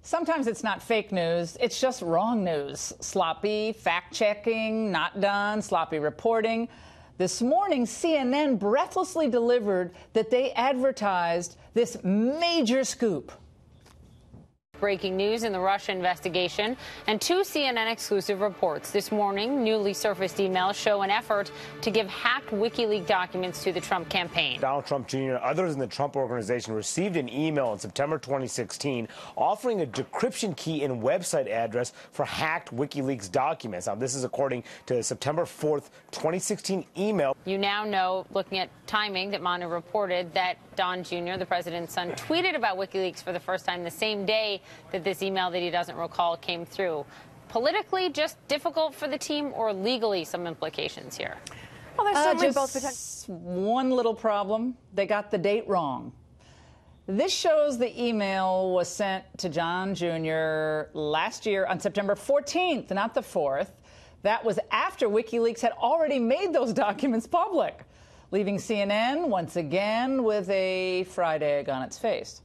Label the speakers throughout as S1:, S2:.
S1: Sometimes it's not fake news, it's just wrong news. Sloppy fact-checking, not done, sloppy reporting. This morning, CNN breathlessly delivered that they advertised this major scoop.
S2: Breaking news in the Russia investigation and two CNN exclusive reports. This morning, newly surfaced emails show an effort to give hacked WikiLeaks documents to the Trump campaign.
S3: Donald Trump Jr. and others in the Trump organization received an email in September 2016 offering a decryption key and website address for hacked WikiLeaks documents. Now, this is according to the September 4th, 2016 email.
S2: You now know, looking at timing, that Manu reported that Don Jr., the president's son, tweeted about WikiLeaks for the first time the same day that this email that he doesn't recall came through. Politically, just difficult for the team, or legally some implications here?
S1: Well, there's certainly just one little problem. They got the date wrong. This shows the email was sent to John Jr. last year on September 14th, not the 4th. That was after WikiLeaks had already made those documents public, leaving CNN once again with a fried egg on its face.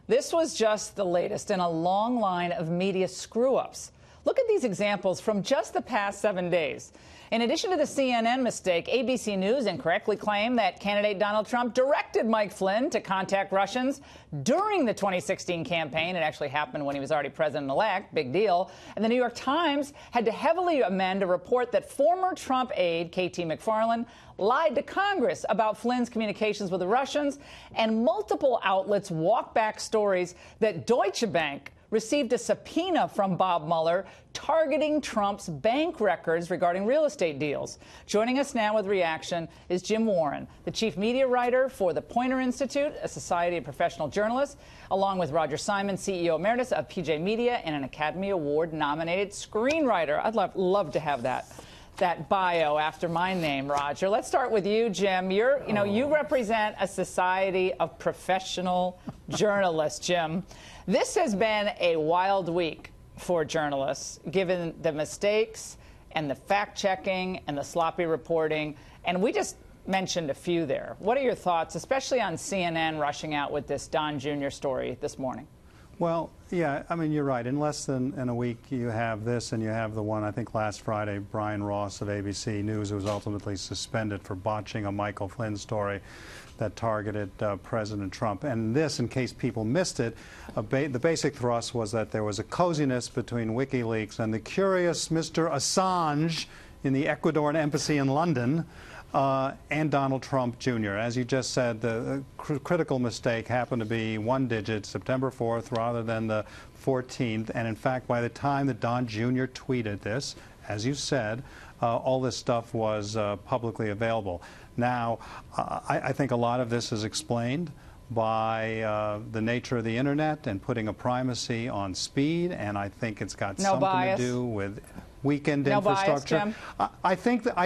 S1: This was just the latest in a long line of media screw-ups. Look at these examples from just the past 7 days. In addition to the CNN mistake, ABC News incorrectly claimed that candidate Donald Trump directed Mike Flynn to contact Russians during the 2016 campaign. It actually happened when he was already president-elect. Big deal. And the New York Times had to heavily amend a report that former Trump aide K.T. McFarland lied to Congress about Flynn's communications with the Russians, and multiple outlets walked back stories that Deutsche Bank received a subpoena from Bob Mueller targeting Trump's bank records regarding real estate deals. Joining us now with reaction is Jim Warren, the chief media writer for the Poynter Institute, a society of professional journalists, along with Roger Simon, CEO emeritus of PJ Media and an Academy Award-nominated screenwriter. I'd love to have that bio after my name, Roger. Let's start with you, Jim. You represent a society of professional journalists, Jim. This has been a wild week for journalists, given the mistakes and the fact-checking and the sloppy reporting. And we just mentioned a few there. What are your thoughts, especially on CNN rushing out with this Don Jr. story this morning?
S4: Well, yeah, I mean, you're right. In less than a week, you have this, and you have the one, I think last Friday, Brian Ross of ABC News, who was ultimately suspended for botching a Michael Flynn story that targeted President Trump. And this, in case people missed it, the basic thrust was that there was a coziness between WikiLeaks and the curious Mr. Assange in the Ecuadorian embassy in London, and Donald Trump Jr. As you just said, the critical mistake happened to be one digit, September 4th, rather than the 14th. And in fact, by the time that Don Jr. tweeted this, as you said, all this stuff was publicly available. Now, I think a lot of this is explained by the nature of the internet and putting a primacy on speed, and I think it's got something to do with weakened infrastructure.
S1: Bias, Jim.
S4: I think just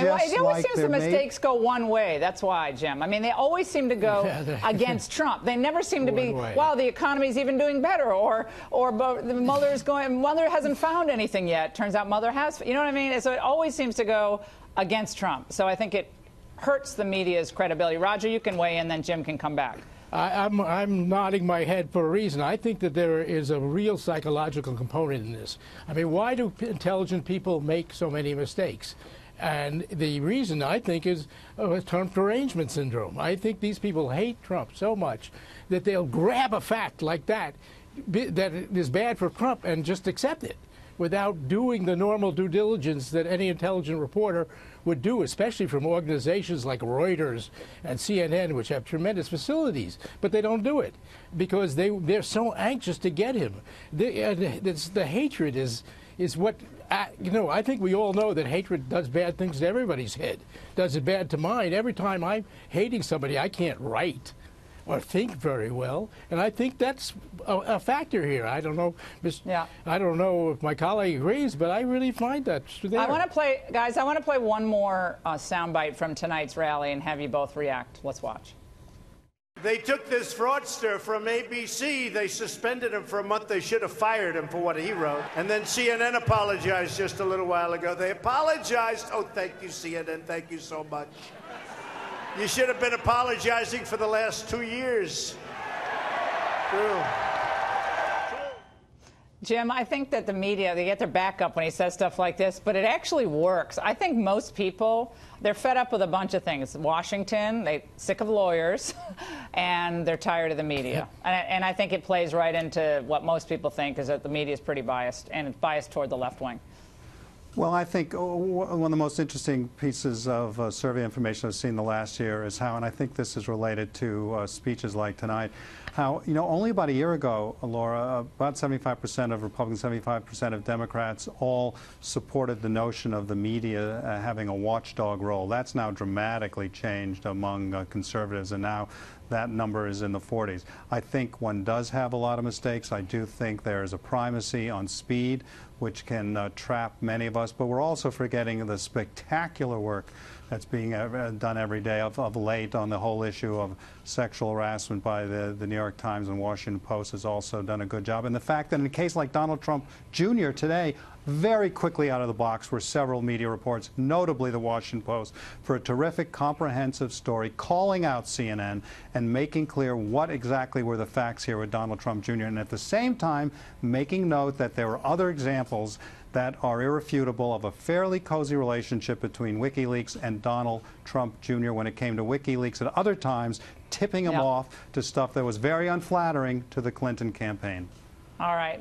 S1: it always seems the mistakes go one way. That's why, Jim. I mean, they always seem to go against Trump. They never seem to be, wow, the economy's even doing better, or Mueller hasn't found anything yet. Turns out Mueller has. You know what I mean? So it always seems to go against Trump. So I think it hurts the media's credibility. Roger, you can weigh in, then Jim can come back.
S5: I'm nodding my head for a reason. I think that there is a real psychological component in this. I mean, why do intelligent people make so many mistakes? And the reason, I think, is Trump derangement syndrome. I think these people hate Trump so much that they'll grab a fact like that is bad for Trump and just accept it without doing the normal due diligence that any intelligent reporter would do, especially from organizations like Reuters and CNN, which have tremendous facilities. But they don't do it because they're so anxious to get him. The hatred is what, I think we all know that hatred does bad things to everybody's head. Does it bad to mine. Every time I'm hating somebody, I can't write or think very well, and I think that's a factor here. I don't know, I don't know if my colleague agrees, but I really find that there.
S1: I want to play, guys. I want to play one more soundbite from tonight's rally and have you both react. Let's watch.
S6: They took this fraudster from ABC. They suspended him for a month. They should have fired him for what he wrote. And then CNN apologized just a little while ago. They apologized. Oh, thank you, CNN. Thank you so much. You should have been apologizing for the last 2 years. True.
S1: Jim, I think that the media, they get their back up when he says stuff like this, but it actually works. I think most people, they're fed up with a bunch of things. Washington, they're sick of lawyers, and they're tired of the media. And I think it plays right into what most people think, is that the media is pretty biased, and it's biased toward the left wing.
S4: Well, I think one of the most interesting pieces of survey information I've seen the last year is how, and I think this is related to speeches like tonight, how, only about a year ago, Laura, about 75% of Republicans, 75% of Democrats all supported the notion of the media having a watchdog role. That's now dramatically changed among conservatives, and now that number is in the 40s. I think one does have a lot of mistakes. I do think there is a primacy on speed, which can trap many of us, but we're also forgetting the spectacular work that's being done every day of late on the whole issue of sexual harassment by the New York Times, and Washington Post has also done a good job. And the fact that in a case like Donald Trump Jr. today, very quickly out of the box were several media reports, notably the Washington Post, for a terrific, comprehensive story calling out CNN and making clear what exactly were the facts here with Donald Trump Jr. and at the same time making note that there were other examples that are irrefutable of a fairly cozy relationship between WikiLeaks and Donald Trump Jr. when it came to WikiLeaks, at other times tipping him off to stuff that was very unflattering to the Clinton campaign.
S1: All right.